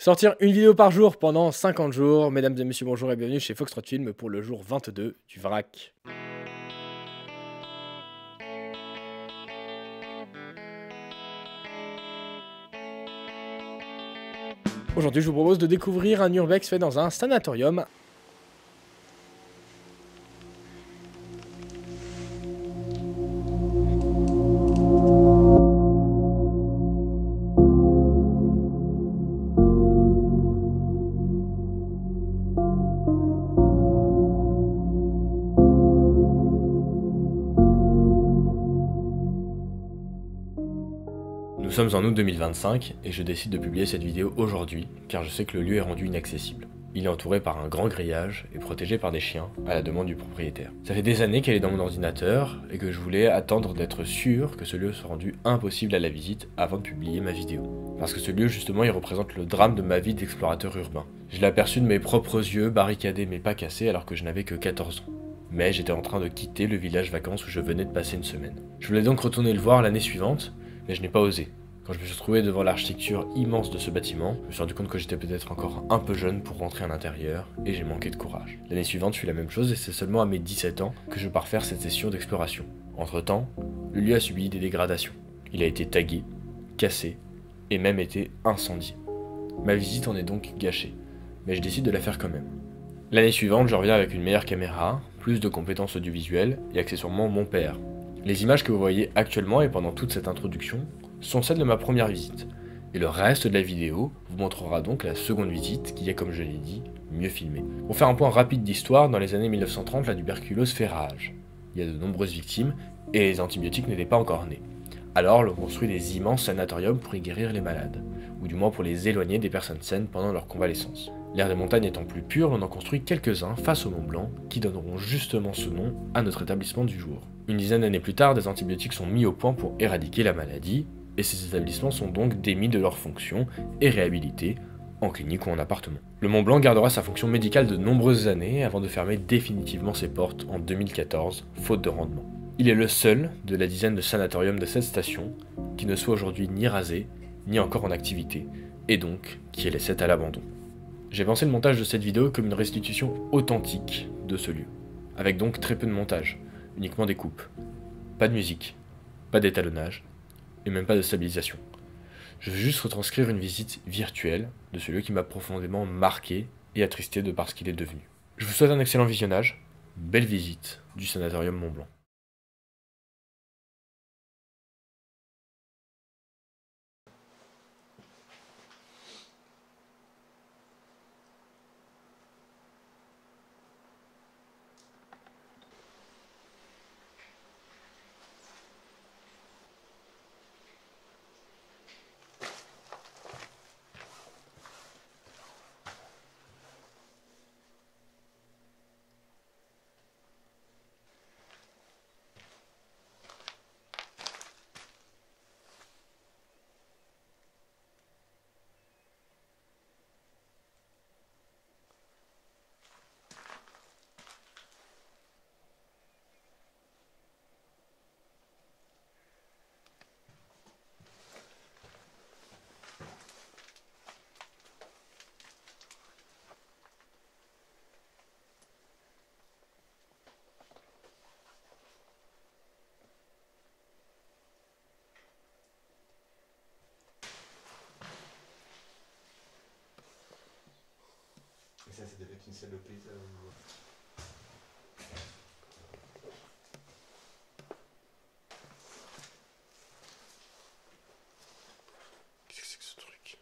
Sortir une vidéo par jour pendant 50 jours. Mesdames et messieurs, bonjour et bienvenue chez Foxtrot Film pour le jour 22 du vrac. Aujourd'hui, je vous propose de découvrir un urbex fait dans un sanatorium. Nous sommes en août 2025 et je décide de publier cette vidéo aujourd'hui car je sais que le lieu est rendu inaccessible. Il est entouré par un grand grillage et protégé par des chiens à la demande du propriétaire. Ça fait des années qu'elle est dans mon ordinateur et que je voulais attendre d'être sûr que ce lieu soit rendu impossible à la visite avant de publier ma vidéo. Parce que ce lieu justement il représente le drame de ma vie d'explorateur urbain. Je l'ai aperçu de mes propres yeux, barricadé mais pas cassé alors que je n'avais que 14 ans. Mais j'étais en train de quitter le village vacances où je venais de passer une semaine. Je voulais donc retourner le voir l'année suivante, mais je n'ai pas osé. Quand je me suis retrouvé devant l'architecture immense de ce bâtiment, je me suis rendu compte que j'étais peut-être encore un peu jeune pour rentrer à l'intérieur, et j'ai manqué de courage. L'année suivante, je fis la même chose, et c'est seulement à mes 17 ans que je pars faire cette session d'exploration. Entre-temps, le lieu a subi des dégradations. Il a été tagué, cassé, et même été incendié. Ma visite en est donc gâchée, mais je décide de la faire quand même. L'année suivante, je reviens avec une meilleure caméra, plus de compétences audiovisuelles, et accessoirement mon père. Les images que vous voyez actuellement et pendant toute cette introduction sont celles de ma première visite. Et le reste de la vidéo vous montrera donc la seconde visite qui est, comme je l'ai dit, mieux filmée. Pour faire un point rapide d'histoire, dans les années 1930, la tuberculose fait rage. Il y a de nombreuses victimes et les antibiotiques n'étaient pas encore nés. Alors l'on construit des immenses sanatoriums pour y guérir les malades, ou du moins pour les éloigner des personnes saines pendant leur convalescence. L'air des montagnes étant plus pur, l'on en construit quelques-uns face au Mont Blanc qui donneront justement ce nom à notre établissement du jour. Une dizaine d'années plus tard, des antibiotiques sont mis au point pour éradiquer la maladie, et ces établissements sont donc démis de leurs fonctions et réhabilités en clinique ou en appartement. Le Mont Blanc gardera sa fonction médicale de nombreuses années avant de fermer définitivement ses portes en 2014, faute de rendement. Il est le seul de la dizaine de sanatoriums de cette station qui ne soit aujourd'hui ni rasé, ni encore en activité, et donc qui est laissé à l'abandon. J'ai pensé le montage de cette vidéo comme une restitution authentique de ce lieu, avec donc très peu de montage, uniquement des coupes. Pas de musique, pas d'étalonnage, et même pas de stabilisation. Je veux juste retranscrire une visite virtuelle de ce lieu qui m'a profondément marqué et attristé de par ce qu'il est devenu. Je vous souhaite un excellent visionnage, belle visite du sanatorium Mont Blanc. Et ça devait être une salopée, ça. Qu'est-ce que c'est que ce truc ?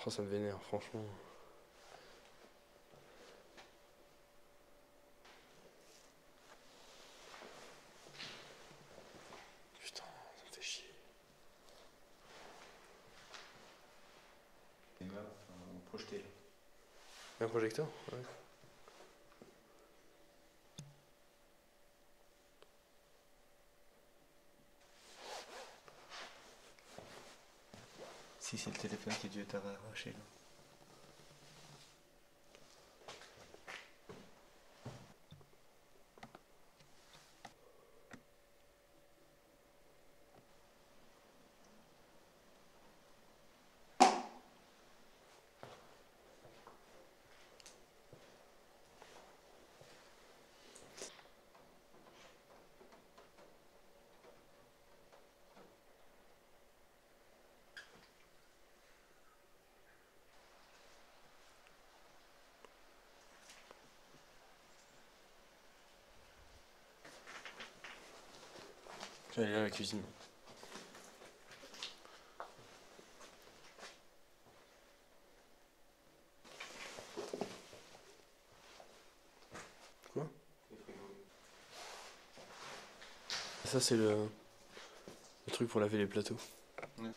Oh, ça me vénère, franchement. Putain, ça me fait chier. Et là, projeté. Un projecteur? Ouais. Si c'est le téléphone qui a dû être arraché là. Je vais aller à la cuisine. Quoi? Ça c'est le truc pour laver les plateaux. Ouais.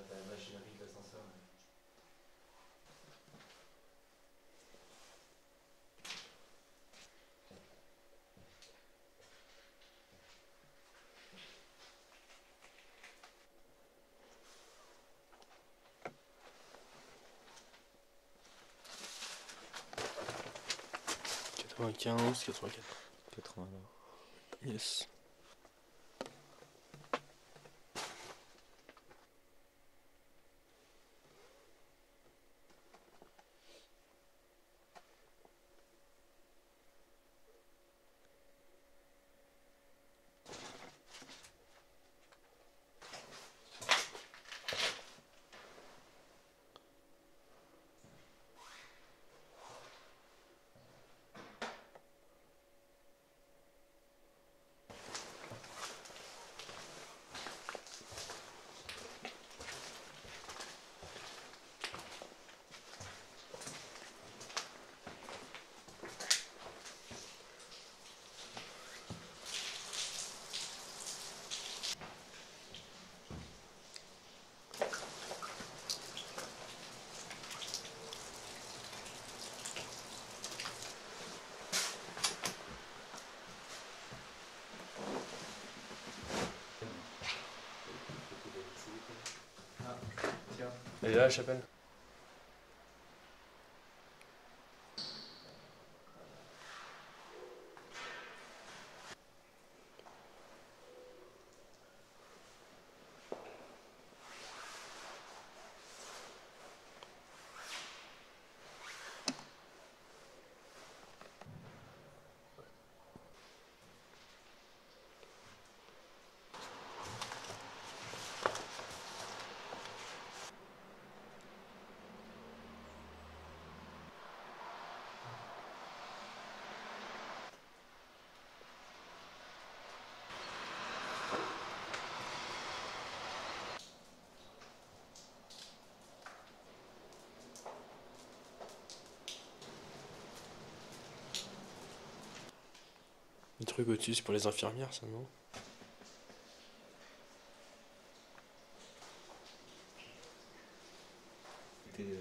La machinerie de l'ascenseur. Ouais. 95, 84. 80 là. Yes. Elle est là la chapelle? Le truc au-dessus, c'est pour les infirmières, ça, non? C'était,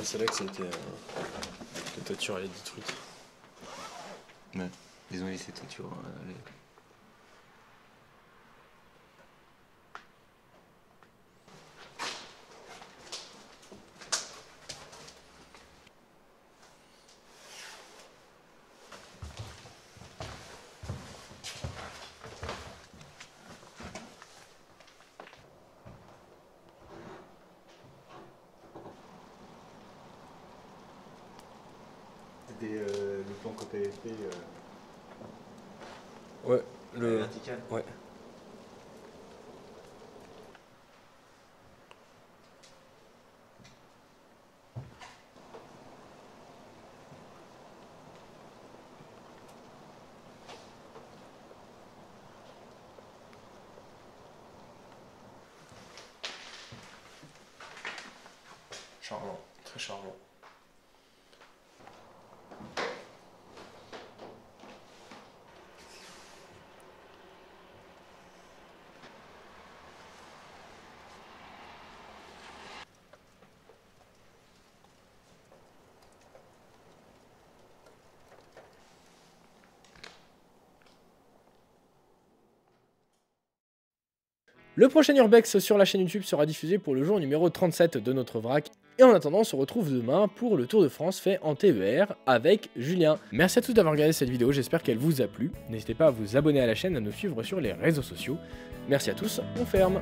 C'est là que ça a été. La toiture elle est détruite. Ouais, ils ont laissé toiture. C'était le plan côté FP. Ouais, le. Vertical. Ouais. Charmant, très charmant. Le prochain Urbex sur la chaîne YouTube sera diffusé pour le jour numéro 37 de notre vrac. Et en attendant, on se retrouve demain pour le Tour de France fait en TER avec Julien. Merci à tous d'avoir regardé cette vidéo, j'espère qu'elle vous a plu. N'hésitez pas à vous abonner à la chaîne, à nous suivre sur les réseaux sociaux. Merci à tous, on ferme.